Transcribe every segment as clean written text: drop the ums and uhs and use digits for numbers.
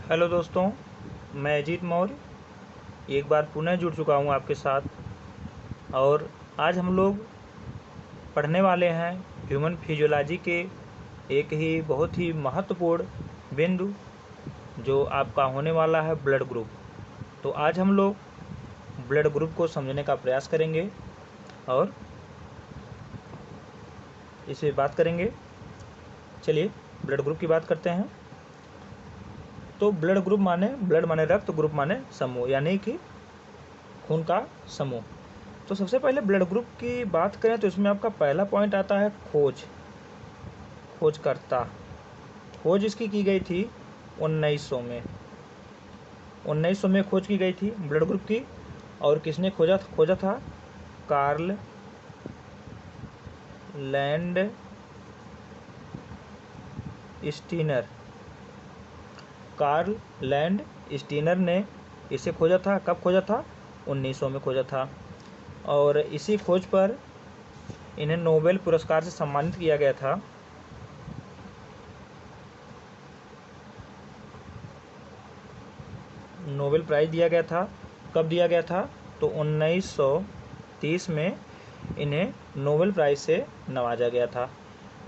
Hello दोस्तों, मैं अजीत मौर्य एक बार पुनः जुड़ चुका हूँ आपके साथ। और आज हम लोग पढ़ने वाले हैं ह्यूमन फिजियोलॉजी के एक ही बहुत ही महत्वपूर्ण बिंदु, जो आपका होने वाला है ब्लड ग्रुप। तो आज हम लोग ब्लड ग्रुप को समझने का प्रयास करेंगे और इसे बात करेंगे। चलिए ब्लड ग्रुप की बात करते हैं। तो ब्लड ग्रुप माने रक्त, ग्रुप माने समूह, यानी कि खून का समूह। तो सबसे पहले ब्लड ग्रुप की बात करें तो इसमें आपका पहला पॉइंट आता है खोजकर्ता। खोज इसकी की गई थी 1900 में। 1900 में खोज की गई थी ब्लड ग्रुप की। और किसने खोजा था? Karl Landsteiner. Karl Landsteiner ने इसे खोजा था। कब खोजा था? 1900 में खोजा था। और इसी खोज पर इन्हें नोबेल पुरस्कार से सम्मानित किया गया था। नोबेल प्राइज़ दिया गया था। कब दिया गया था? तो 1930 में इन्हें नोबेल प्राइज़ से नवाजा गया था।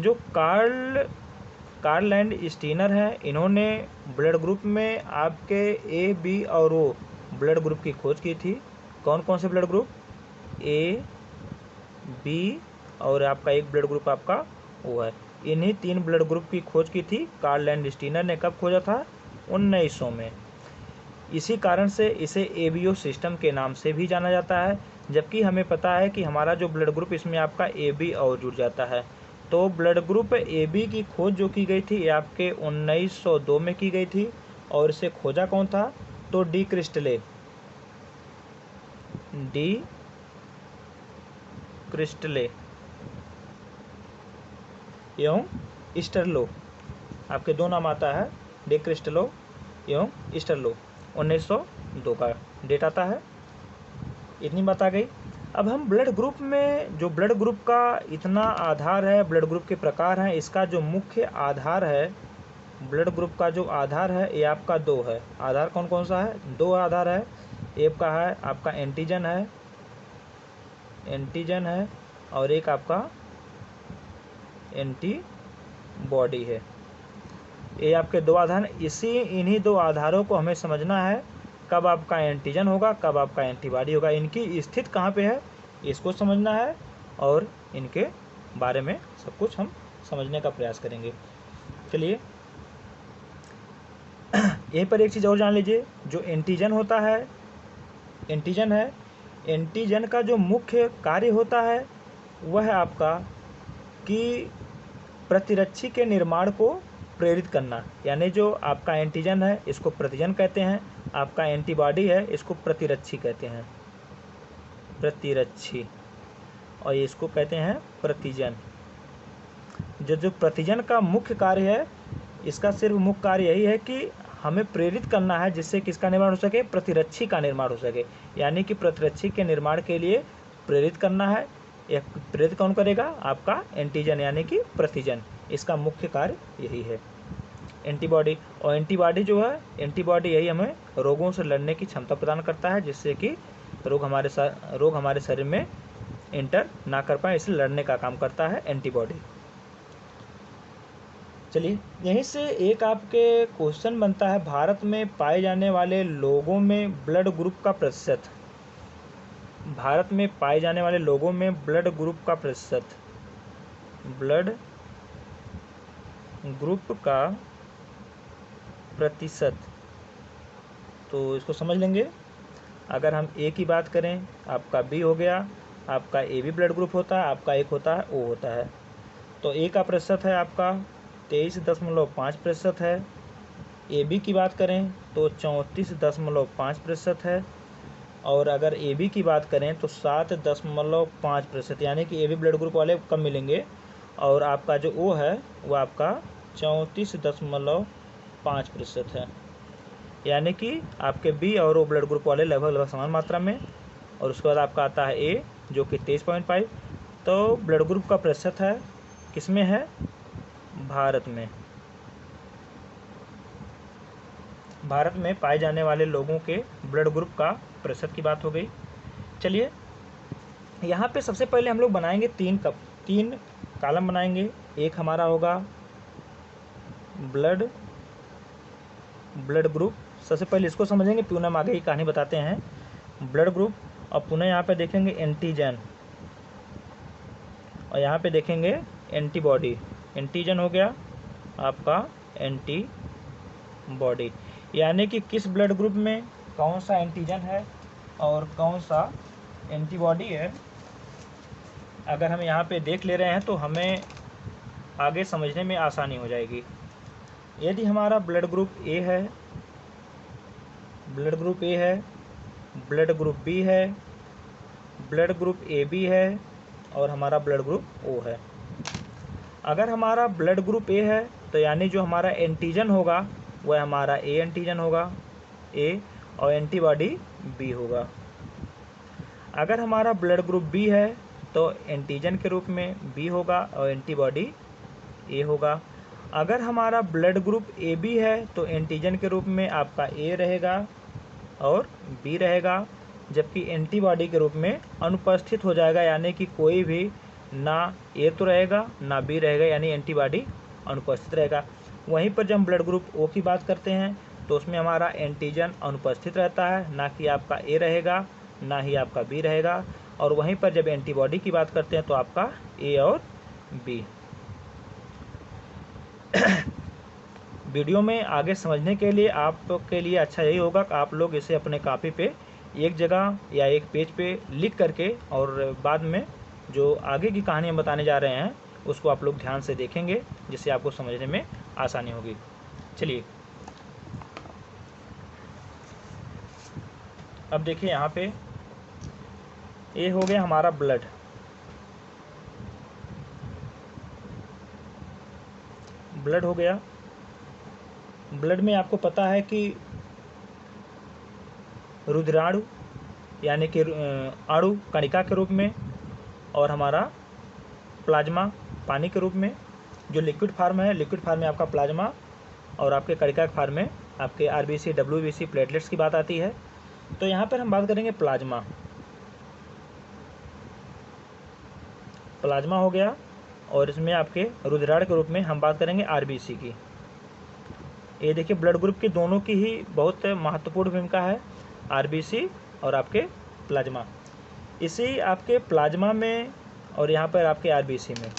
जो कार्ल लैंड स्टीनर हैं, इन्होंने ब्लड ग्रुप में आपके ए, बी और ओ ब्लड ग्रुप की खोज की थी। कौन कौन से ब्लड ग्रुप? ए, बी और आपका एक ब्लड ग्रुप आपका ओ है। इन्हीं 3 ब्लड ग्रुप की खोज की थी कार्ल लैंड स्टीनर ने। कब खोजा था? 1900 में। इसी कारण से इसे एबीओ सिस्टम के नाम से भी जाना जाता है। जबकि हमें पता है कि हमारा जो ब्लड ग्रुप, इसमें आपका ए बी और जुड़ जाता है। तो ब्लड ग्रुप ए बी की खोज जो की गई थी, ये आपके 1902 में की गई थी। और इसे खोजा कौन था? तो डी क्रिस्टले एवं स्टरलो। आपके 2 नाम आता है, डी क्रिस्टलो एवं स्टरलो। 1902 का डेट आता है। इतनी बात आ गई। अब हम ब्लड ग्रुप में, जो ब्लड ग्रुप का इतना आधार है, ब्लड ग्रुप के प्रकार हैं, इसका जो मुख्य आधार है, ब्लड ग्रुप का जो आधार है, ये आपका 2 है। आधार कौन कौन सा है? 2 आधार है। एक का है आपका एंटीजन है और एक आपका एंटीबॉडी है। ये आपके 2 आधार हैं। इन्हीं 2 आधारों को हमें समझना है, कब आपका एंटीजन होगा, कब आपका एंटीबॉडी होगा, इनकी स्थिति कहाँ पे है, इसको समझना है। और इनके बारे में सब कुछ हम समझने का प्रयास करेंगे। चलिए यहीं पर एक चीज़ और जान लीजिए। जो एंटीजन होता है, एंटीजन का जो मुख्य कार्य होता है, वह है आपका कि प्रतिरक्षी के निर्माण को प्रेरित करना। यानी जो आपका एंटीजन है, इसको प्रतिजन कहते हैं। आपका एंटीबॉडी है, इसको प्रतिरक्षी कहते हैं, प्रतिरक्षी। और इसको कहते हैं प्रतिजन। जो प्रतिजन का मुख्य कार्य है, इसका सिर्फ मुख्य कार्य यही है कि हमें प्रेरित करना है, जिससे किसका निर्माण हो सके? प्रतिरक्षी का निर्माण हो सके। यानी कि प्रतिरक्षी के निर्माण के लिए प्रेरित करना है। एक प्रेरित कौन करेगा? आपका एंटीजन, यानी कि प्रतिजन। इसका मुख्य कार्य यही है। एंटीबॉडी, और एंटीबॉडी जो है, एंटीबॉडी यही हमें रोगों से लड़ने की क्षमता प्रदान करता है, जिससे कि रोग हमारे शरीर में एंटर ना कर पाए, इससे लड़ने का काम करता है एंटीबॉडी। चलिए यहीं से एक आपके क्वेश्चन बनता है, भारत में पाए जाने वाले लोगों में ब्लड ग्रुप का प्रतिशत। भारत में पाए जाने वाले लोगों में ब्लड ग्रुप का प्रतिशत, ब्लड ग्रुप का प्रतिशत। तो इसको समझ लेंगे। अगर हम ए की बात करें, आपका बी हो गया, आपका ए बी ब्लड ग्रुप होता है, आपका एक होता है ओ होता है। तो ए का प्रतिशत है आपका 23.5% है। ए बी की बात करें तो 34.5% है। और अगर ए बी की बात करें तो 7.5%, यानी कि ए बी ब्लड ग्रुप वाले कम मिलेंगे। और आपका जो ओ है वो आपका 34.5% है। यानी कि आपके बी और ओ ब्लड ग्रुप वाले लगभग समान मात्रा में। और उसके बाद आपका आता है ए, जो कि 23.5। तो ब्लड ग्रुप का प्रतिशत है किसमें है? भारत में। भारत में पाए जाने वाले लोगों के ब्लड ग्रुप का प्रतिशत की बात हो गई। चलिए यहाँ पे सबसे पहले हम लोग बनाएंगे तीन कॉलम बनाएंगे। एक हमारा होगा ब्लड ग्रुप। सबसे पहले इसको समझेंगे, पुनः हम आगे की कहानी बताते हैं। ब्लड ग्रुप, और पुनः यहाँ पे देखेंगे एंटीजन, और यहाँ पे देखेंगे एंटीबॉडी। एंटीजन हो गया आपका एंटीबॉडी, यानी कि किस ब्लड ग्रुप में कौन सा एंटीजन है और कौन सा एंटीबॉडी है। अगर हम यहाँ पे देख ले रहे हैं तो हमें आगे समझने में आसानी हो जाएगी। यदि हमारा ब्लड ग्रुप ए है, ब्लड ग्रुप बी है, ब्लड ग्रुप ए बी है, और हमारा ब्लड ग्रुप ओ है। अगर हमारा ब्लड ग्रुप ए है तो यानी जो हमारा एंटीजन होगा वह हमारा ए एंटीजन होगा, ए, और एंटीबॉडी बी होगा। अगर हमारा ब्लड ग्रुप बी है तो एंटीजन के रूप में बी होगा और एंटीबॉडी ए होगा। अगर हमारा ब्लड ग्रुप ए बी है तो एंटीजन के रूप में आपका ए रहेगा और बी रहेगा, जबकि एंटीबॉडी के रूप में अनुपस्थित हो जाएगा, यानी कि कोई भी ना ए तो रहेगा ना बी रहेगा, यानी एंटीबॉडी अनुपस्थित रहेगा। वहीं पर जब हम ब्लड ग्रुप ओ की बात करते हैं तो उसमें हमारा एंटीजन अनुपस्थित रहता है, ना कि आपका ए रहेगा ना ही आपका बी रहेगा। और वहीं पर जब एंटीबॉडी की बात करते हैं तो आपका ए और बी। वीडियो में आगे समझने के लिए आपके लिए अच्छा यही होगा कि आप लोग इसे अपने कॉपी पे एक जगह या एक पेज पे लिख करके, और बाद में जो आगे की कहानी हम बताने जा रहे हैं उसको आप लोग ध्यान से देखेंगे, जिससे आपको समझने में आसानी होगी। चलिए अब देखिए यहाँ पे ये हो गया हमारा ब्लड। ब्लड हो गया। ब्लड में आपको पता है कि रुधिराणु यानी कि अणु कणिका के रूप में, और हमारा प्लाज्मा पानी के रूप में। जो लिक्विड फार्म है, लिक्विड फार्म में आपका प्लाज्मा, और आपके कणिका के फार्म में आपके आरबीसी, डब्ल्यूबीसी, प्लेटलेट्स की बात आती है। तो यहाँ पर हम बात करेंगे प्लाज्मा। प्लाज्मा हो गया, और इसमें आपके रुधिराण के रूप में हम बात करेंगे आरबीसी की। ये देखिए ब्लड ग्रुप की दोनों की ही बहुत महत्वपूर्ण भूमिका है, आरबीसी और आपके प्लाज्मा। इसी आपके प्लाज्मा में और यहाँ पर आपके आरबीसी में,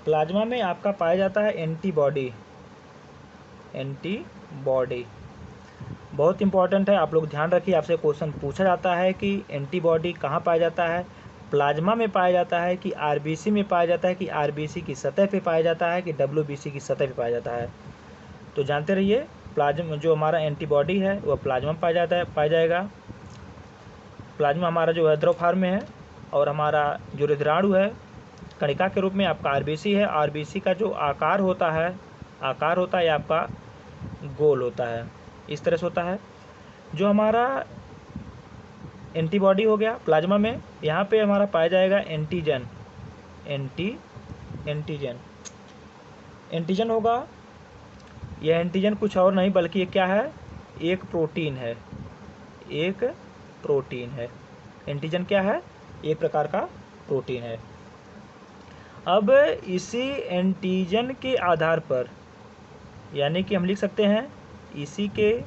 प्लाज्मा में आपका पाया जाता है एंटीबॉडी। एंटीबॉडी बहुत इंपॉर्टेंट है, आप लोग ध्यान रखिए। आपसे क्वेश्चन पूछा जाता है कि एंटीबॉडी कहाँ पाया जाता है, प्लाज्मा में पाया जाता है कि आरबीसी में पाया जाता है, कि आरबीसी की सतह पे पाया जाता है, कि डब्ल्यूबीसी की सतह पे पाया जाता है। तो जानते रहिए, प्लाज्मा जो हमारा एंटीबॉडी है वह प्लाज्मा में पाया जाएगा। प्लाज्मा हमारा जो है द्रव फॉर्म में है, और हमारा जो रुधिराणु है कणिका के रूप में आपका आरबीसी है। आरबीसी का जो आकार होता है आपका गोल होता है, इस तरह से होता है। जो हमारा एंटीबॉडी हो गया प्लाज्मा में, यहाँ पे हमारा पाया जाएगा एंटीजन। एंटीजन होगा। यह एंटीजन कुछ और नहीं बल्कि ये क्या है, एक प्रोटीन है। एक प्रोटीन है। एंटीजन क्या है, एक प्रकार का प्रोटीन है। अब इसी एंटीजन के आधार पर, यानी कि हम लिख सकते हैं इसी के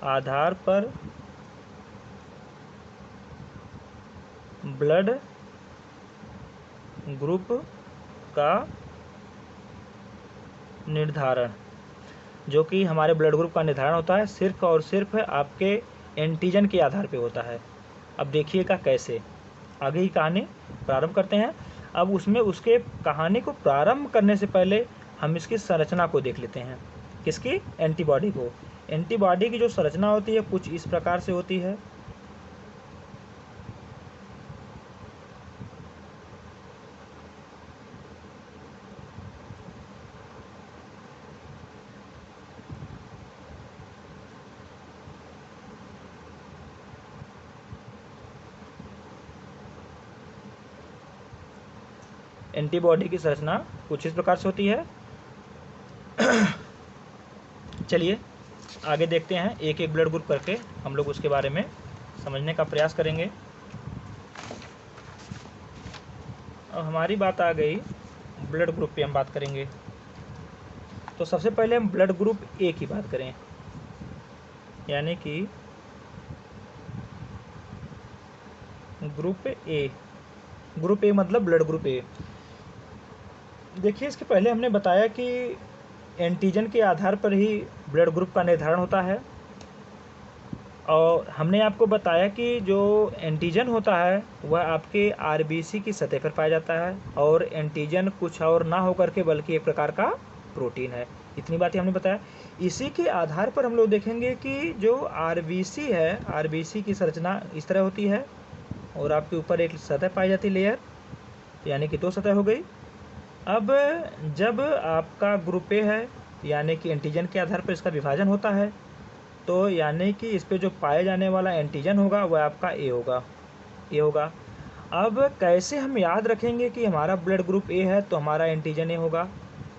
आधार पर ब्लड ग्रुप का निर्धारण, जो कि हमारे ब्लड ग्रुप का निर्धारण होता है सिर्फ और सिर्फ आपके एंटीजन के आधार पे होता है। अब देखिएगा कैसे, आगे ही कहानी प्रारंभ करते हैं। अब उसमें उसके कहानी को प्रारंभ करने से पहले हम इसकी संरचना को देख लेते हैं। किसकी, एंटीबॉडी को। एंटीबॉडी की जो संरचना होती है कुछ इस प्रकार से होती है। एंटीबॉडी की संरचना कुछ इस प्रकार से होती है। चलिए आगे देखते हैं, एक एक ब्लड ग्रुप करके हम लोग उसके बारे में समझने का प्रयास करेंगे। अब हमारी बात आ गई ब्लड ग्रुप पे हम बात करेंगे। तो सबसे पहले हम ब्लड ग्रुप ए की बात करें, यानी कि ग्रुप ए। ग्रुप ए मतलब ब्लड ग्रुप ए। देखिए इसके पहले हमने बताया कि एंटीजन के आधार पर ही ब्लड ग्रुप का निर्धारण होता है, और हमने आपको बताया कि जो एंटीजन होता है वह आपके आरबीसी की सतह पर पाया जाता है, और एंटीजन कुछ और ना होकर के बल्कि एक प्रकार का प्रोटीन है। इतनी बातें हमने बताया। इसी के आधार पर हम लोग देखेंगे कि जो आरबीसी है, आरबीसी की संरचना इस तरह होती है, और आपके ऊपर एक सतह पाई जाती है, लेयर, यानी कि 2 सतह हो गई। अब जब आपका ग्रुप ए है, यानी कि एंटीजन के आधार पर इसका विभाजन होता है, तो यानी कि इस पे जो पाए जाने वाला एंटीजन होगा वह आपका ए होगा, ए होगा। अब कैसे हम याद रखेंगे कि हमारा ब्लड ग्रुप ए है तो हमारा एंटीजन ए होगा?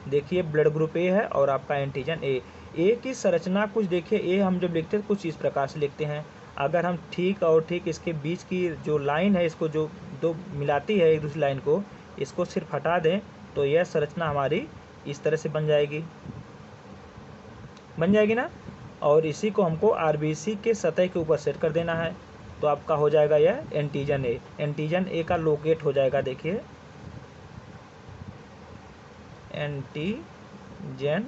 देखिए ब्लड ग्रुप ए है और आपका एंटीजन ए। ए की संरचना कुछ देखिए, ए हम जब लिखते हैं कुछ इस प्रकार से लिखते हैं। अगर हम ठीक और ठीक इसके बीच की जो लाइन है, इसको जो दो मिलाती है एक दूसरी लाइन को, इसको सिर्फ हटा दें तो यह संरचना हमारी इस तरह से बन जाएगी ना। और इसी को हमको आरबीसी के सतह के ऊपर सेट कर देना है, तो आपका हो जाएगा यह एंटीजन ए। एंटीजन ए का लोकेट हो जाएगा, देखिए एंटीजन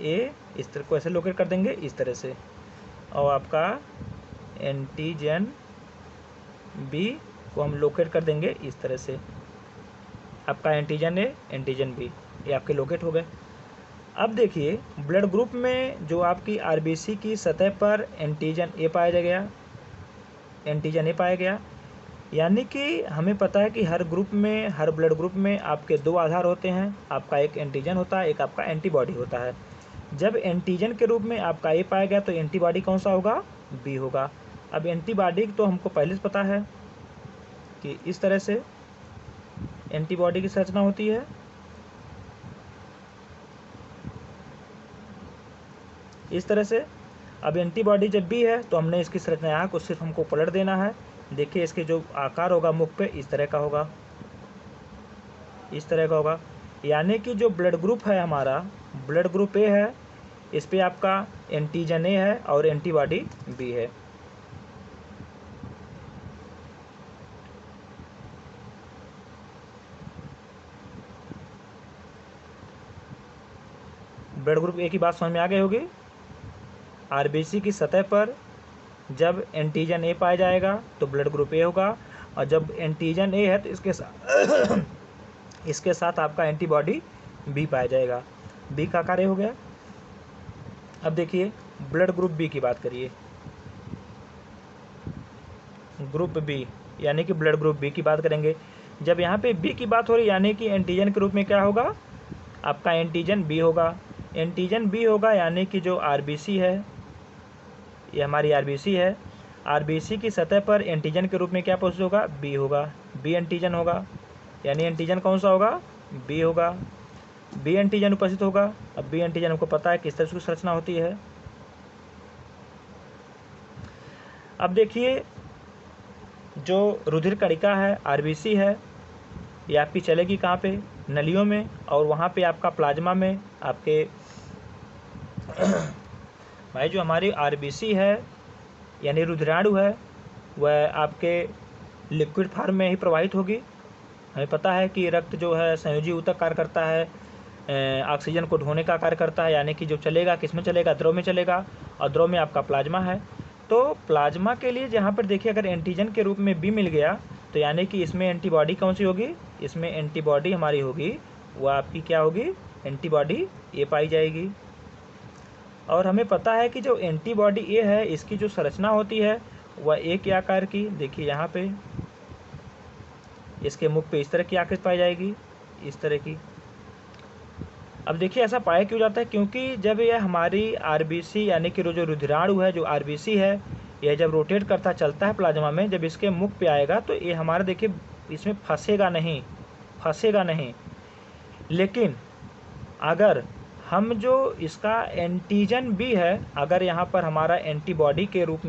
ए, इस तरह को ऐसे लोकेट कर देंगे इस तरह से, और आपका एंटीजन बी को हम लोकेट कर देंगे इस तरह से। आपका एंटीजन ए, एंटीजन बी, ये आपके लोकेट हो गए। अब देखिए ब्लड ग्रुप में जो आपकी आरबीसी की सतह पर एंटीजन ए पाया गया, एंटीजन ए पाया गया, यानी कि हमें पता है कि हर ग्रुप में, हर ब्लड ग्रुप में आपके 2 आधार होते हैं। आपका एक एंटीजन होता है, एक आपका एंटीबॉडी होता है। जब एंटीजन के रूप में आपका ए पाया गया तो एंटीबॉडी कौन सा होगा? बी होगा। अब एंटीबॉडी तो हमको पहले से पता है कि इस तरह से एंटीबॉडी की संरचना होती है। इस तरह से। अब एंटीबॉडी जब भी है तो हमने इसकी संरचना यहाँ को सिर्फ हमको पलट देना है। देखिए इसके जो आकार होगा मुख पे इस तरह का होगा, इस तरह का होगा। यानी कि जो ब्लड ग्रुप है हमारा, ब्लड ग्रुप ए है, इस पे आपका एंटीजन ए है और एंटीबॉडी बी है। ब्लड ग्रुप ए की बात समझ में आ गई होगी। आरबीसी की सतह पर जब एंटीजन ए पाया जाएगा तो ब्लड ग्रुप ए होगा, और जब एंटीजन ए है तो इसके साथ आपका एंटीबॉडी बी पाया जाएगा। बी का कार्य हो गया। अब देखिए ब्लड ग्रुप बी की बात करिए। ग्रुप बी यानी कि ब्लड ग्रुप बी की बात करेंगे। जब यहाँ पे बी की बात हो रही यानी कि एंटीजन के रूप में क्या होगा? आपका एंटीजन बी होगा। एंटीजन बी होगा यानी कि जो आरबीसी है, ये हमारी आरबीसी है, आरबीसी की सतह पर एंटीजन के रूप में क्या उपस्थित होगा? बी होगा। बी एंटीजन होगा, यानी एंटीजन कौन सा होगा? बी होगा। बी एंटीजन उपस्थित होगा। अब बी एंटीजन हमको पता है किस तरह से संरचना होती है। अब देखिए जो रुधिर कणिका है, आरबीसी है, ये आपकी चलेगी कहाँ पे? नलियों में, और वहाँ पे आपका प्लाज्मा में आपके भाई जो हमारी आरबीसी है यानी रुधिराणु है वह आपके लिक्विड फॉर्म में ही प्रवाहित होगी। हमें पता है कि रक्त जो है संयोजी ऊतक कार्य करता है, ऑक्सीजन को ढोने का कार्य करता है, यानी कि जो चलेगा किस में चलेगा? द्रव में चलेगा, और द्रव में आपका प्लाज्मा है। तो प्लाज्मा के लिए जहाँ पर देखिए अगर एंटीजन के रूप में बी मिल गया तो यानी कि इसमें एंटीबॉडी कौन सी होगी? इसमें एंटीबॉडी हमारी होगी, वो आपकी क्या होगी? एंटीबॉडी ए पाई जाएगी। और हमें पता है कि जो एंटीबॉडी ए है इसकी जो संरचना होती है वह ए के आकार की, देखिए यहाँ पे इसके मुख पे इस तरह की आकृति पाई जाएगी, इस तरह की। अब देखिए ऐसा पाया क्यों जाता है? क्योंकि जब यह हमारी आरबीसी यानी कि जो रुधिराणु है, जो आरबीसी है, यह जब रोटेट करता चलता है प्लाज्मा में, जब इसके मुख पे आएगा तो ये हमारा देखिए इसमें फंसेगा नहीं। लेकिन अगर हम जो इसका एंटीजन बी है, अगर यहाँ पर हमारा एंटीबॉडी के रूप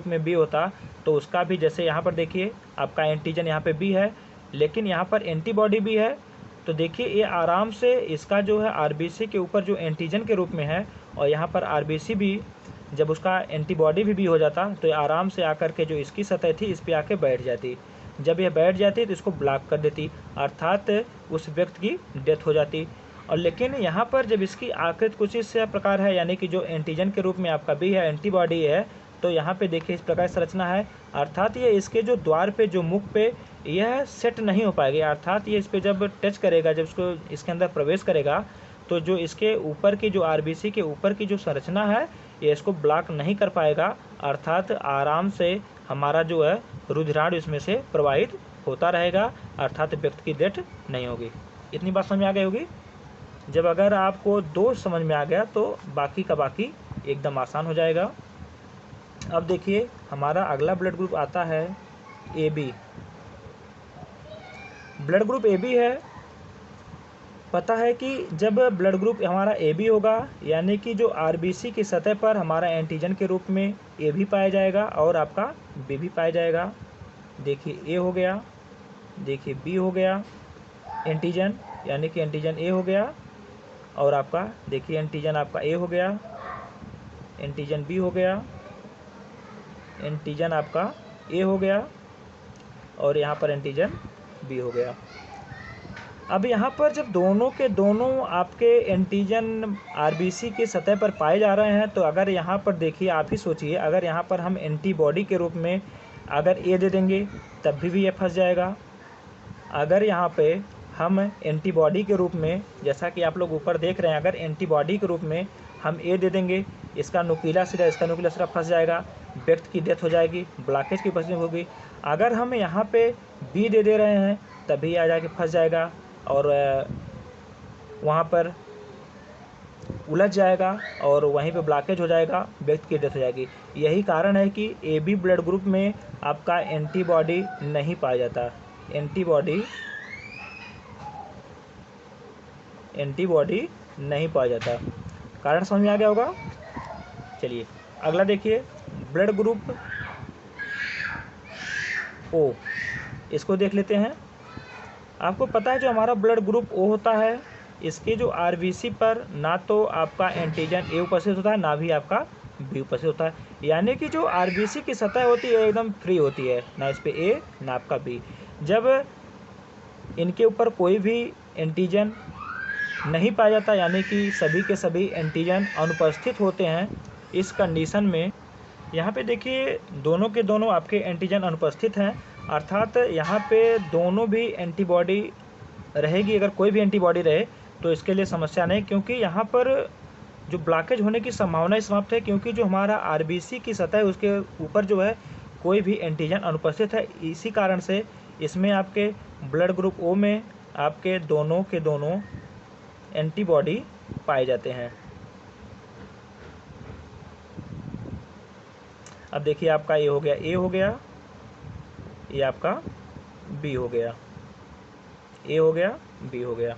में बी होता तो उसका भी, जैसे यहाँ पर देखिए आपका एंटीजन यहाँ पे बी है लेकिन यहाँ पर एंटीबॉडी भी है, तो देखिए ये आराम से इसका जो है आरबीसी के ऊपर जो एंटीजन के रूप में है और यहाँ पर आरबीसी भी, जब उसका एंटीबॉडी भी हो जाता तो ये आराम से आकर के जो इसकी सतह थी इस पर आके बैठ जाती। जब ये बैठ जाती तो इसको ब्लॉक कर देती, अर्थात उस व्यक्ति की डेथ हो जाती। और लेकिन यहाँ पर जब इसकी आकृति कुछ इस प्रकार है, यानी कि जो एंटीजन के रूप में आपका बी है, एंटीबॉडी है, तो यहाँ पे देखिए इस प्रकार संरचना है, अर्थात ये इसके जो द्वार पे, जो मुख पे यह सेट नहीं हो पाएगी, अर्थात ये इस पर जब टच करेगा, जब इसको इसके अंदर प्रवेश करेगा तो जो इसके ऊपर की, जो आरबीसी के ऊपर की जो संरचना है, ये इसको ब्लॉक नहीं कर पाएगा, अर्थात आराम से हमारा जो है रुधिराणु इसमें से प्रवाहित होता रहेगा, अर्थात व्यक्ति की डेथ नहीं होगी। इतनी बात समझ में आ गई होगी। जब अगर आपको दो समझ में आ गया तो बाकी का बाकी एकदम आसान हो जाएगा। अब देखिए हमारा अगला ब्लड ग्रुप आता है A B. Blood group A B है। पता है कि जब ब्लड ग्रुप हमारा ए बी होगा, यानी कि जो आरबीसी की सतह पर हमारा एंटीजन के रूप में ए भी पाया जाएगा और आपका बी भी पाया जाएगा। देखिए ए हो गया, देखिए बी हो गया, एंटीजन यानी कि एंटीजन ए हो गया, और आपका देखिए एंटीजन आपका ए हो गया, एंटीजन बी हो गया, एंटीजन आपका ए हो गया, और यहाँ पर एंटीजन बी हो गया। अब यहाँ पर जब दोनों के दोनों आपके एंटीजन आरबीसी की सतह पर पाए जा रहे हैं, तो अगर यहाँ पर देखिए, आप ही सोचिए, अगर यहाँ पर हम एंटीबॉडी के रूप में अगर ए दे देंगे तब भी ये फंस जाएगा। अगर यहाँ पे हम एंटीबॉडी के रूप में, जैसा कि आप लोग ऊपर देख रहे हैं, अगर एंटीबॉडी के रूप में हम ए दे देंगे, इसका नुकीला सिरा फंस जाएगा, व्यक्ति की डेथ हो जाएगी, ब्लॉकेज की पसंद होगी। अगर हम यहाँ पे बी दे रहे हैं तभी आ जाके फंस जाएगा और वहाँ पर उलझ जाएगा और वहीं पे ब्लॉकेज हो जाएगा, व्यक्ति की डेथ हो जाएगी। यही कारण है कि ए बी ब्लड ग्रुप में आपका एंटीबॉडी नहीं पाया जाता, एंटीबॉडी नहीं पाया जाता। कारण समझ में आ गया होगा। चलिए अगला देखिए, ब्लड ग्रुप ओ, इसको देख लेते हैं। आपको पता है जो हमारा ब्लड ग्रुप ओ होता है, इसके जो आरबीसी पर ना तो आपका एंटीजन ए उपस्थित होता है, ना भी आपका बी उपस्थित होता है, यानी कि जो आरबीसी की सतह होती है एकदम फ्री होती है, ना इस पे ए ना आपका बी। जब इनके ऊपर कोई भी एंटीजन नहीं पाया जाता, यानी कि सभी के सभी एंटीजन अनुपस्थित होते हैं, इस कंडीशन में यहाँ पे देखिए दोनों के दोनों आपके एंटीजन अनुपस्थित हैं, अर्थात यहाँ पे दोनों भी एंटीबॉडी रहेगी। अगर कोई भी एंटीबॉडी रहे तो इसके लिए समस्या नहीं, क्योंकि यहाँ पर जो ब्लॉकेज होने की संभावना समाप्त है, क्योंकि जो हमारा आरबीसी की सतह है उसके ऊपर जो है कोई भी एंटीजन अनुपस्थित है। इसी कारण से इसमें आपके ब्लड ग्रुप ओ में आपके दोनों के दोनों एंटीबॉडी पाए जाते हैं। अब देखिए आपका ए हो गया, ए हो गया, ये आपका बी हो गया, ए हो गया, बी हो गया,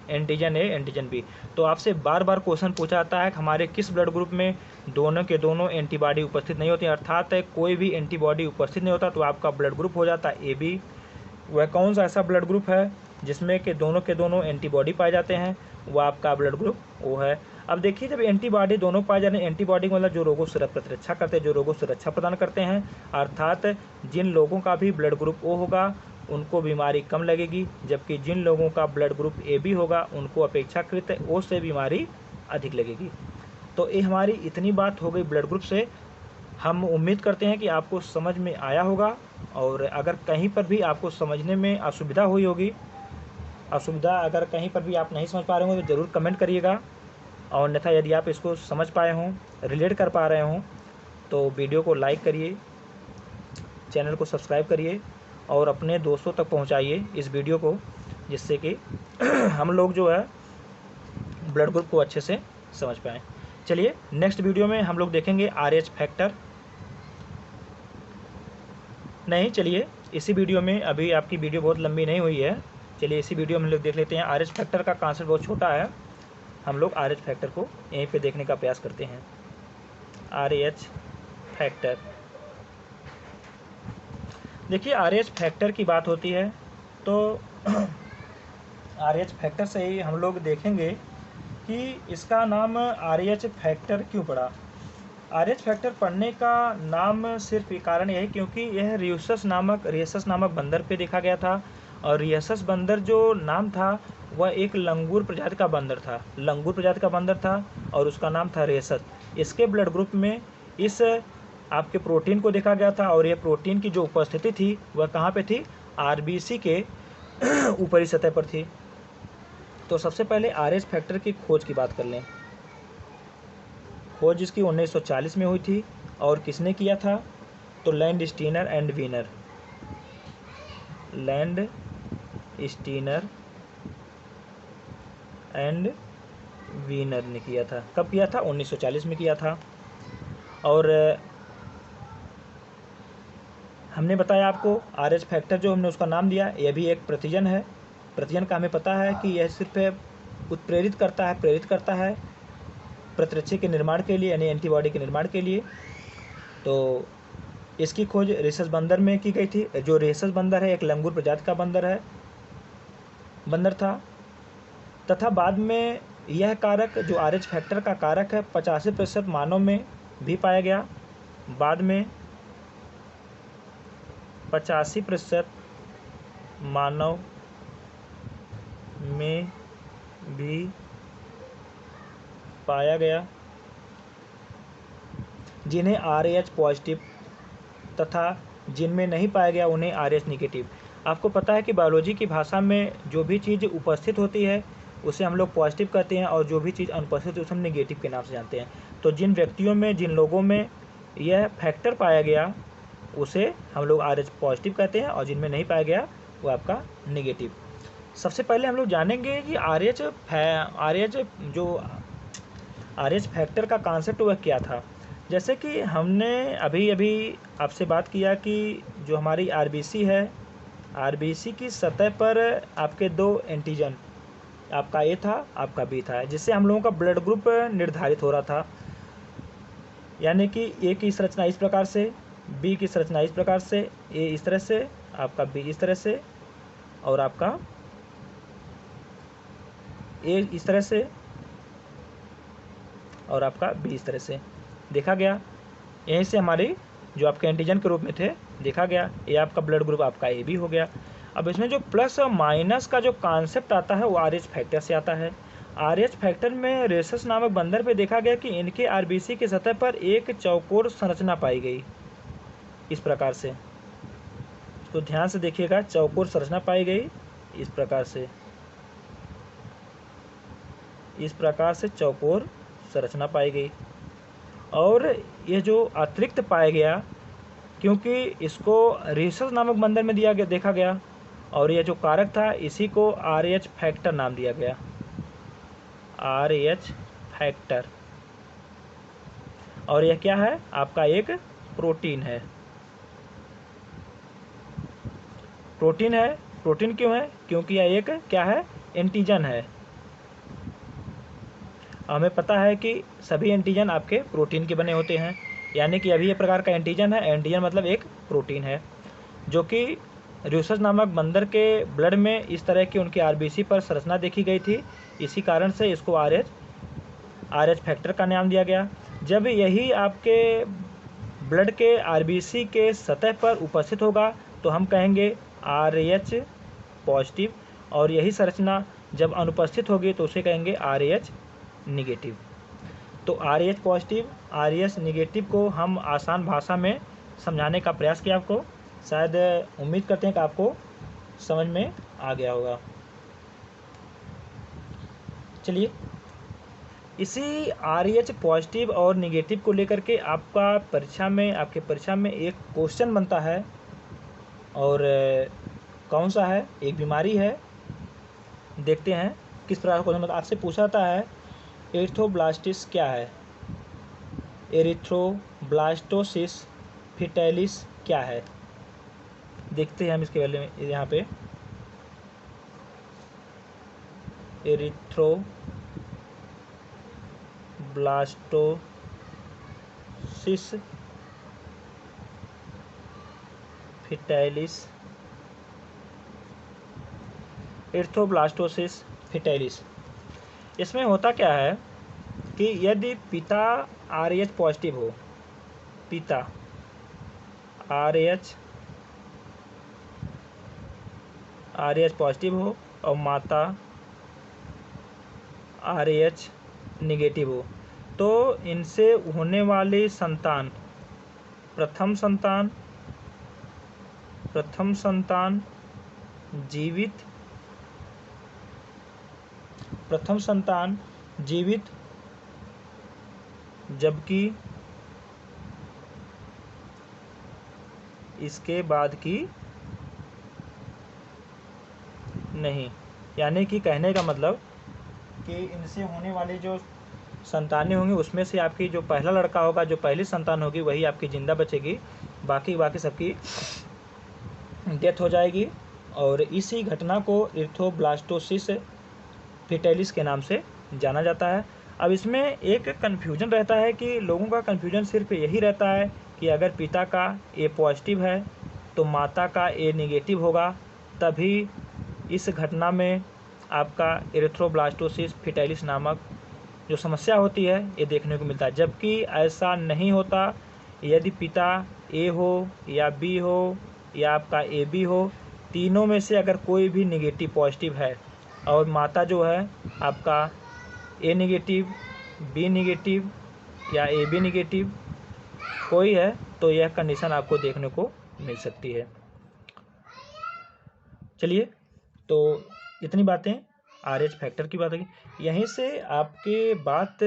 एंटीजन ए एंटीजन बी। तो आपसे बार बार क्वेश्चन पूछा जाता है कि हमारे किस ब्लड ग्रुप में दोनों के दोनों एंटीबॉडी उपस्थित नहीं होती, अर्थात कोई भी एंटीबॉडी उपस्थित नहीं होता, तो आपका ब्लड ग्रुप हो जाता है ए बी। वह कौन सा ऐसा ब्लड ग्रुप है जिसमें के दोनों एंटीबॉडी पाए जाते हैं, वह आपका ब्लड ग्रुप ओ है। अब देखिए जब एंटीबॉडी दोनों पाए जाते हैं, एंटीबॉडी मतलब जो रोगों से प्रतिरक्षा करते हैं, जो रोगों से रक्षा प्रदान करते हैं, अर्थात जिन लोगों का भी ब्लड ग्रुप ओ होगा उनको बीमारी कम लगेगी, जबकि जिन लोगों का ब्लड ग्रुप ए बी होगा उनको अपेक्षाकृत ओ से बीमारी अधिक लगेगी। तो ये हमारी इतनी बात हो गई ब्लड ग्रुप से। हम उम्मीद करते हैं कि आपको समझ में आया होगा, और अगर कहीं पर भी आपको समझने में असुविधा हुई होगी, अगर कहीं पर भी आप नहीं समझ पा रहे हो तो ज़रूर कमेंट करिएगा, और अन्यथा यदि आप इसको समझ पाए हों, रिलेट कर पा रहे हों, तो वीडियो को लाइक करिए, चैनल को सब्सक्राइब करिए और अपने दोस्तों तक पहुंचाइए इस वीडियो को, जिससे कि हम लोग जो है ब्लड ग्रुप को अच्छे से समझ पाएँ। चलिए नेक्स्ट वीडियो में हम लोग देखेंगे RH फैक्टर। नहीं, चलिए इसी वीडियो में, अभी आपकी वीडियो बहुत लंबी नहीं हुई है, चलिए इसी वीडियो में हम लोग देख लेते हैं। RH फैक्टर का कॉन्सेप्ट बहुत छोटा है, हम लोग RH फैक्टर को यहीं पे देखने का प्रयास करते हैं। RH फैक्टर, देखिए RH फैक्टर की बात होती है तो RH फैक्टर से ही हम लोग देखेंगे कि इसका नाम RH फैक्टर क्यों पड़ा। RH फैक्टर पढ़ने का नाम सिर्फ कारण यही क्योंकि यह रियसस नामक बंदर पे देखा गया था। और रियसस बंदर जो नाम था वह एक लंगूर प्रजाति का बंदर था और उसका नाम था रेसस। इसके ब्लड ग्रुप में इस आपके प्रोटीन को देखा गया था और यह प्रोटीन की जो उपस्थिति थी वह कहाँ पे थी, RBC के ऊपरी सतह पर थी। तो सबसे पहले RH फैक्टर की खोज की बात कर लें। खोज इसकी 1940 में हुई थी और किसने किया था, तो लैंडस्टीनर एंड वीनर ने किया था। कब किया था, 1940 में किया था। और हमने बताया आपको RH फैक्टर जो हमने उसका नाम दिया, यह भी एक प्रतिजन है। प्रतिजन का हमें पता है कि यह सिर्फ उत्प्रेरित करता है प्रतिरक्षी के निर्माण के लिए, यानी एंटीबॉडी के निर्माण के लिए। तो इसकी खोज रेसस बंदर में की गई थी। जो रेसस बंदर है एक लंगूर प्रजाति का बंदर था। तथा बाद में यह कारक जो RH फैक्टर का कारक है 85% मानव में भी पाया गया। बाद में 85% मानव में भी पाया गया, जिन्हें RH पॉजिटिव तथा जिनमें नहीं पाया गया उन्हें RH निगेटिव। आपको पता है कि बायोलॉजी की भाषा में जो भी चीज़ उपस्थित होती है उसे हम लोग पॉजिटिव कहते हैं और जो भी चीज़ अनुपस्थित है उसे हम निगेटिव के नाम से जानते हैं। तो जिन व्यक्तियों में, जिन लोगों में यह फैक्टर पाया गया उसे हम लोग RH पॉजिटिव कहते हैं और जिनमें नहीं पाया गया वो आपका निगेटिव। सबसे पहले हम लोग जानेंगे कि RH फैक्टर का कॉन्सेप्ट वह क्या था। जैसे कि हमने अभी आपसे बात किया कि जो हमारी RBC है, RBC की सतह पर आपके दो एंटीजन, आपका A था, आपका B था, जिससे हम लोगों का ब्लड ग्रुप निर्धारित हो रहा था। यानी कि A की संरचना इस प्रकार से, B की संरचना इस प्रकार से, A इस तरह से, आपका B इस तरह से और आपका A इस तरह से और आपका B इस तरह से देखा गया। यहीं से हमारे जो आपके एंटीजन के रूप में थे देखा गया। ये आपका ब्लड ग्रुप आपका AB हो गया। अब इसमें जो प्लस और माइनस का जो कॉन्सेप्ट आता है वो RH फैक्टर से आता है। RH फैक्टर में रेसस नामक बंदर पे देखा गया कि इनके RBC की सतह पर एक चौकोर संरचना पाई गई इस प्रकार से। तो ध्यान से देखिएगा, चौकोर संरचना पाई गई इस प्रकार से चौकोर संरचना पाई गई। और यह जो अतिरिक्त पाया गया क्योंकि इसको रेसस नामक बंदर में देखा गया और यह जो कारक था इसी को RH फैक्टर नाम दिया गया, RH फैक्टर। और यह क्या है, आपका एक प्रोटीन है। प्रोटीन क्यों है, क्योंकि यह एक क्या है, एंटीजन है। हमें पता है कि सभी एंटीजन आपके प्रोटीन के बने होते हैं, यानी कि अभी ये प्रकार का एंटीजन है। एंटीजन मतलब एक प्रोटीन है जो कि रेसस नामक बंदर के ब्लड में इस तरह की उनकी RBC पर संरचना देखी गई थी। इसी कारण से इसको RH फैक्टर का नाम दिया गया। जब यही आपके ब्लड के RBC के सतह पर उपस्थित होगा तो हम कहेंगे RH पॉजिटिव, और यही संरचना जब अनुपस्थित होगी तो उसे कहेंगे RH निगेटिव। तो RH पॉजिटिव, RH निगेटिव को हम आसान भाषा में समझाने का प्रयास किया आपको। शायद उम्मीद करते हैं कि आपको समझ में आ गया होगा। चलिए, इसी RH पॉजिटिव और निगेटिव को लेकर के आपके परीक्षा में एक क्वेश्चन बनता है। और कौन सा है, एक बीमारी है। देखते हैं किस प्रकार क्वेश्चन बनता है। आपसे पूछा जाता है एरिथ्रोब्लास्टिस क्या है, एरिथ्रोब्लास्टोसिस फिटैलिस क्या है। देखते हैं हम इसके बारे में। यहाँ पे एरिथ्रोब्लास्टोसिस फिटैलिस। एरिथ्रोब्लास्टोसिस फिटैलिस, इसमें होता क्या है कि यदि पिता RH पॉजिटिव हो, पिता RH पॉजिटिव हो और माता RH निगेटिव हो, तो इनसे होने वाली संतान प्रथम संतान जीवित, जबकि इसके बाद की नहीं। यानी कि कहने का मतलब कि इनसे होने वाली जो संतानें होंगी उसमें से आपकी जो पहला लड़का होगा, जो पहली संतान होगी, वही आपकी जिंदा बचेगी, बाकी सबकी डेथ हो जाएगी। और इसी घटना को एरिथ्रोब्लास्टोसिस फिटैलिस के नाम से जाना जाता है। अब इसमें एक कन्फ्यूजन रहता है कि लोगों का कन्फ्यूजन सिर्फ यही रहता है कि अगर पिता का A पॉजिटिव है तो माता का A निगेटिव होगा, तभी इस घटना में आपका एरिथ्रोब्लास्टोसिस फिटैलिस नामक जो समस्या होती है ये देखने को मिलता है। जबकि ऐसा नहीं होता। यदि पिता A हो या B हो या आपका AB हो, तीनों में से अगर कोई भी निगेटिव पॉजिटिव है और माता जो है आपका A निगेटिव, B निगेटिव या AB निगेटिव कोई है, तो यह कंडीशन आपको देखने को मिल सकती है। चलिए, तो इतनी बातें RH फैक्टर की बात है। यहीं से आपके बात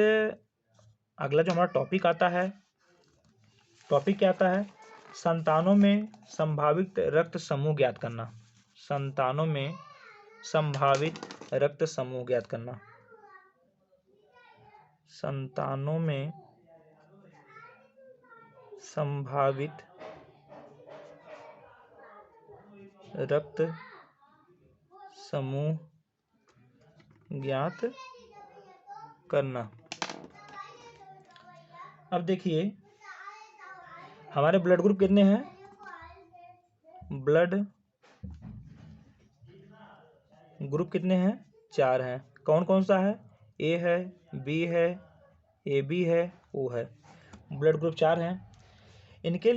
अगला जो हमारा टॉपिक आता है, टॉपिक क्या आता है? संतानों में संभावित रक्त समूह ज्ञात करना। संतानों में संभावित रक्त समूह ज्ञात करना। संतानों में संभावित रक्त समूह ज्ञात करना। अब देखिए हमारे ब्लड ग्रुप कितने हैं? ब्लड ग्रुप कितने हैं? 4 हैं। कौन कौन सा है? A है, B है, AB है, O है। ब्लड ग्रुप 4 हैं। इनके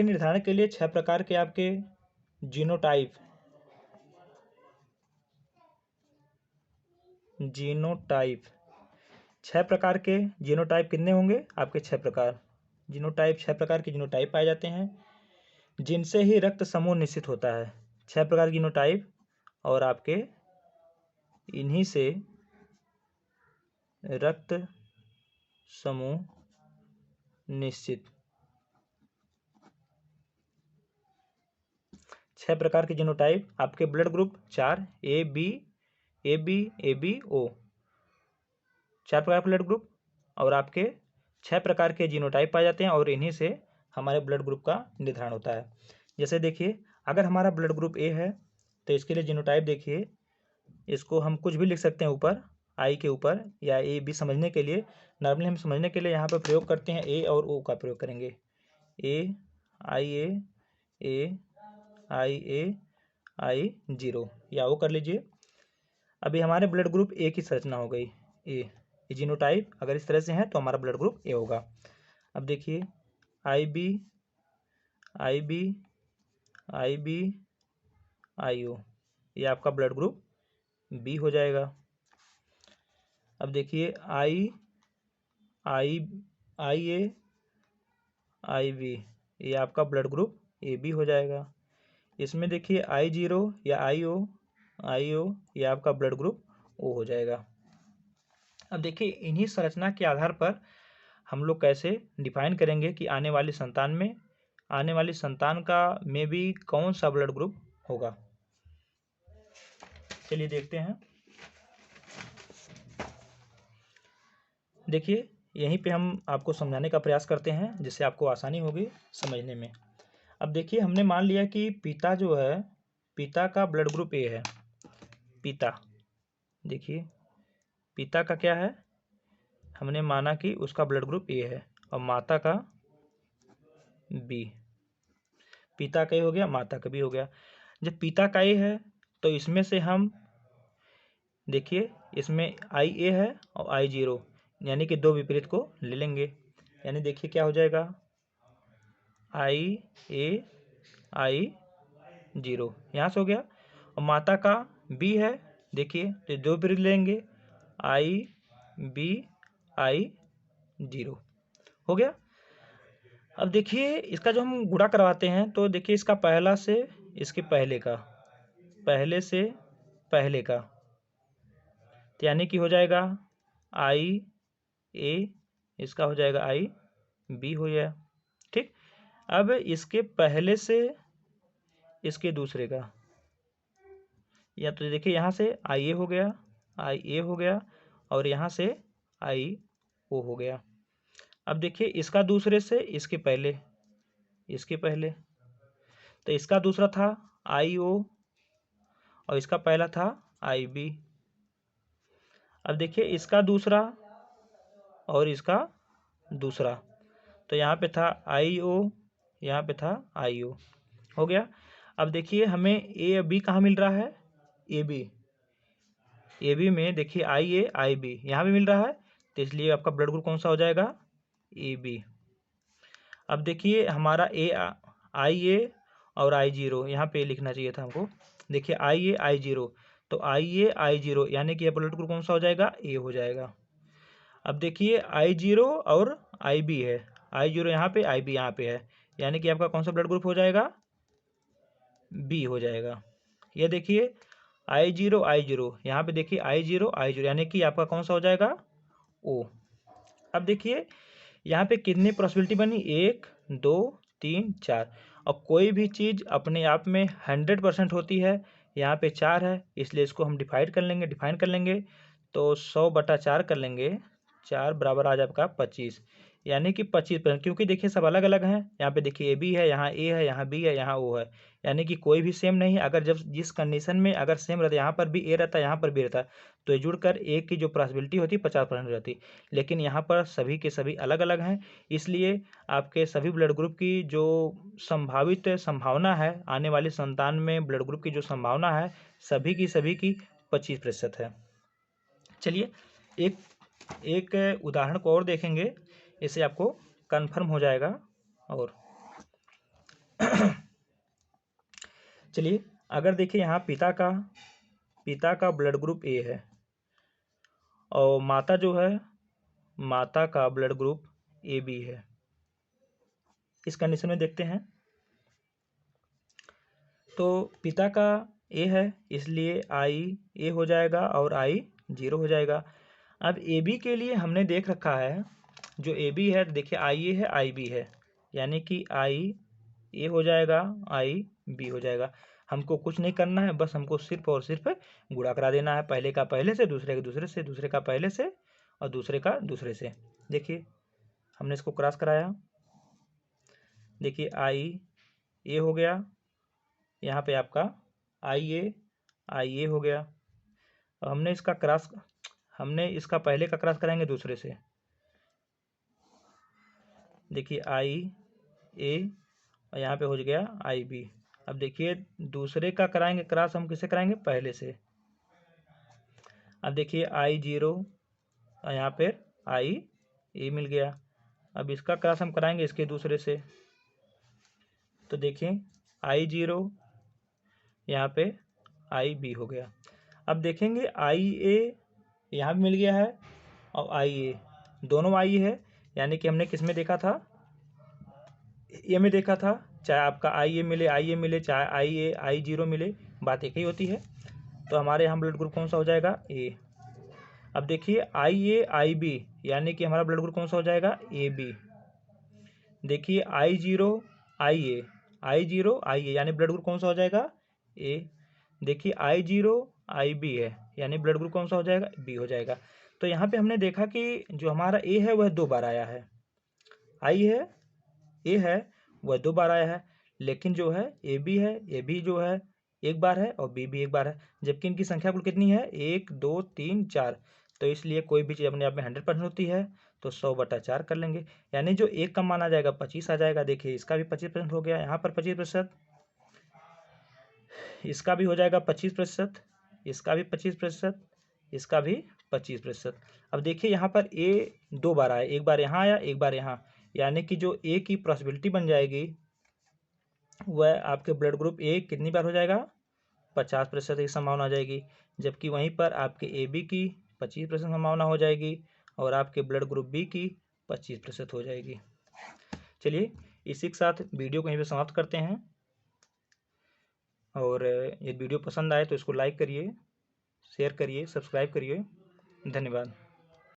निर्धारण के लिए 6 प्रकार के आपके जीनोटाइप 6 प्रकार के जीनोटाइप कितने होंगे? आपके 6 प्रकार जीनोटाइप, 6 प्रकार के जीनोटाइप पाए जाते हैं, जिनसे ही रक्त समूह निश्चित होता है। 6 प्रकार के जीनोटाइप और आपके इन्हीं से रक्त समूह निश्चित। 6 प्रकार के जीनोटाइप आपके blood group 4 AB, AB, O 4 प्रकार के ब्लड ग्रुप और आपके 6 प्रकार के जीनोटाइप पाए जाते हैं और इन्हीं से हमारे ब्लड ग्रुप का निर्धारण होता है। जैसे देखिए, अगर हमारा ब्लड ग्रुप A है तो इसके लिए जीनोटाइप देखिए, इसको हम कुछ भी लिख सकते हैं ऊपर, I के ऊपर, या AB समझने के लिए, नॉर्मली हम समझने के लिए यहाँ पर प्रयोग करते हैं A और O का प्रयोग करेंगे। I0 या O कर लीजिए। अभी हमारे ब्लड ग्रुप A की संरचना हो गई A। जीनोटाइप अगर इस तरह से है तो हमारा ब्लड ग्रुप A होगा। अब देखिए IB, IO, ये आपका ब्लड ग्रुप B हो जाएगा। अब देखिए IA, IB, ये आपका ब्लड ग्रुप AB हो जाएगा। इसमें देखिए I0 या IO, ये आपका ब्लड ग्रुप O हो जाएगा। अब देखिए इन्हीं संरचना के आधार पर हम लोग कैसे डिफाइन करेंगे कि आने वाली संतान का में भी कौन सा ब्लड ग्रुप होगा। चलिए देखते हैं। देखिए यहीं पे हम आपको समझाने का प्रयास करते हैं जिससे आपको आसानी होगी समझने में। अब देखिए हमने मान लिया कि पिता जो है, पिता का ब्लड ग्रुप A है। पिता देखिए पिता का क्या है, हमने माना कि उसका ब्लड ग्रुप ए है और माता का बी। पिता का ए हो गया, माता का बी हो गया। जब पिता का ए है तो इसमें से हम देखिए इसमें आई ए है और आई जीरो, यानी कि दो विपरीत को ले लेंगे। यानी देखिए क्या हो जाएगा, आई ए आई जीरो यहाँ से हो गया। और माता का बी है, देखिए तो दो विपरीत लेंगे, आई बी आई जीरो हो गया। अब देखिए इसका जो हम गुणा करवाते हैं तो देखिए इसका पहला से इसके पहले का, पहले से पहले का, तो यानी कि हो जाएगा आई ए, इसका हो जाएगा आई बी हो गया। ठीक, अब इसके पहले से इसके दूसरे का, या तो देखिए यहाँ से आई ए हो गया, आई ए हो गया और यहाँ से आई ओ हो गया। अब देखिए इसका दूसरे से इसके पहले, इसके पहले, तो इसका दूसरा था आई ओ और इसका पहला था आई बी। अब देखिए इसका दूसरा और इसका दूसरा, तो यहाँ पे था आई ओ, यहाँ पे था आई ओ हो गया। अब देखिए हमें ए और बी कहाँ मिल रहा है, ए बी, ए बी में देखिए आई ए आई बी यहाँ भी मिल रहा है, तो इसलिए आपका ब्लड ग्रुप कौन सा हो जाएगा, ए बी। अब देखिए हमारा ए आई ए और आई जीरो, यहाँ पे लिखना चाहिए था हमको, देखिए आई ए आई जीरो, तो आई ए आई जीरो यानी कि ब्लड ग्रुप कौन सा हो जाएगा, ए हो जाएगा। अब देखिए आई जीरो और आई बी है, आई जीरो यहाँ पे आई बी यहाँ पे है, यानी कि आपका कौन सा ब्लड ग्रुप हो जाएगा, बी हो जाएगा। ये देखिए आई जीरो यहाँ पे देखिए आई जीरो यानी कि आपका कौन सा हो जाएगा, ओ। अब देखिए यहाँ पे कितनी पॉसिबिलिटी बनी, 1 2 3 4, और कोई भी चीज़ अपने आप में 100% होती है, यहाँ पे 4 है इसलिए इसको हम डिफाइन कर लेंगे, तो 100/4 कर लेंगे, 4 बराबर आ जाए आपका 25, यानी कि 25%। क्योंकि देखिए सब अलग अलग हैं, यहाँ पे देखिए ए बी है, यहाँ ए है, यहाँ बी है, यहाँ ओ है, यानी कि कोई भी सेम नहीं है। अगर जब जिस कंडीशन में अगर सेम रहता है, यहाँ पर भी ए रहता है, यहाँ पर भी रहता है, तो ये जुड़कर ए की जो पॉसिबिलिटी होती है 50% हो जाती। लेकिन यहाँ पर सभी के सभी अलग अलग हैं, इसलिए आपके सभी ब्लड ग्रुप की जो संभावित संभावना है, आने वाली संतान में ब्लड ग्रुप की जो संभावना है, सभी की 25% है। चलिए एक उदाहरण को और देखेंगे, इससे आपको कंफर्म हो जाएगा। और चलिए अगर देखिए यहाँ पिता का ब्लड ग्रुप ए है और माता जो है, माता का ब्लड ग्रुप ए बी है, इस कंडीशन में देखते हैं तो पिता का ए है इसलिए आई ए हो जाएगा और आई जीरो हो जाएगा। अब ए बी के लिए हमने देख रखा है, जो ए बी है देखिए आई ए है आई बी है, यानी कि आई ए हो जाएगा आई बी हो जाएगा। हमको कुछ नहीं करना है, बस हमको सिर्फ और सिर्फ गुणा करा देना है, पहले का पहले से, दूसरे के दूसरे से, दूसरे का पहले से और दूसरे का दूसरे से। देखिए हमने इसको क्रॉस कराया, देखिए आई ए हो गया, यहाँ पे आपका आई ए हो गया। हमने इसका पहले का क्रॉस कराएंगे दूसरे से, देखिए आई ए और यहाँ पे हो गया आई बी। अब देखिए दूसरे का कराएंगे क्रॉस हम किसे कराएंगे, पहले से। अब देखिए आई जीरो और यहाँ पे आई ए मिल गया। अब इसका क्रॉस हम कराएंगे इसके दूसरे से, तो देखिए आई जीरो यहाँ पे आई बी हो गया। अब देखेंगे आई ए यहाँ भी मिल गया है और आई ए, दोनों आई है, यानी कि हमने किस में देखा था, ए में देखा था। चाहे आपका आई ए मिले चाहे आई ए आई जीरो मिले, बात एक ही होती है। तो हमारे यहाँ ब्लड ग्रुप कौन सा हो जाएगा, ए। अब देखिए आई ए आई बी, यानी कि हमारा ब्लड ग्रुप कौन सा हो जाएगा, ए बी। देखिए आई जीरो आई ए यानी ब्लड ग्रुप कौन सा हो जाएगा, ए। देखिए आई जीरो आई बी है, यानी ब्लड ग्रुप कौन सा हो जाएगा, बी हो जाएगा। तो यहाँ पे हमने देखा कि जो हमारा ए है वह 2 बार आया है, आई है ए है वह 2 बार आया है, लेकिन जो है ए बी जो है एक बार है और बी भी एक बार है, जबकि इनकी संख्या कुल कितनी है 1 2 3 4। तो इसलिए कोई भी चीज़ अपने आप में 100% होती है, तो 100/4 कर लेंगे, यानी जो एक का मान आ जाएगा 25 आ जाएगा। देखिए इसका भी 25% हो गया, यहाँ पर 25%, इसका भी हो जाएगा 25%, इसका भी 25%, इसका भी 25%। अब देखिए यहाँ पर ए 2 बार आया, एक बार यहाँ आया एक बार यहाँ, यानी कि जो ए की पॉसिबिलिटी बन जाएगी वह आपके ब्लड ग्रुप ए कितनी बार हो जाएगा 50% की संभावना हो जाएगी, जबकि वहीं पर आपके ए बी की 25% संभावना हो जाएगी और आपके ब्लड ग्रुप बी की 25% हो जाएगी। चलिए इसी के साथ वीडियो को यहीं पे समाप्त करते हैं, और ये वीडियो पसंद आए तो इसको लाइक करिए, शेयर करिए, सब्सक्राइब करिए। धन्यवाद।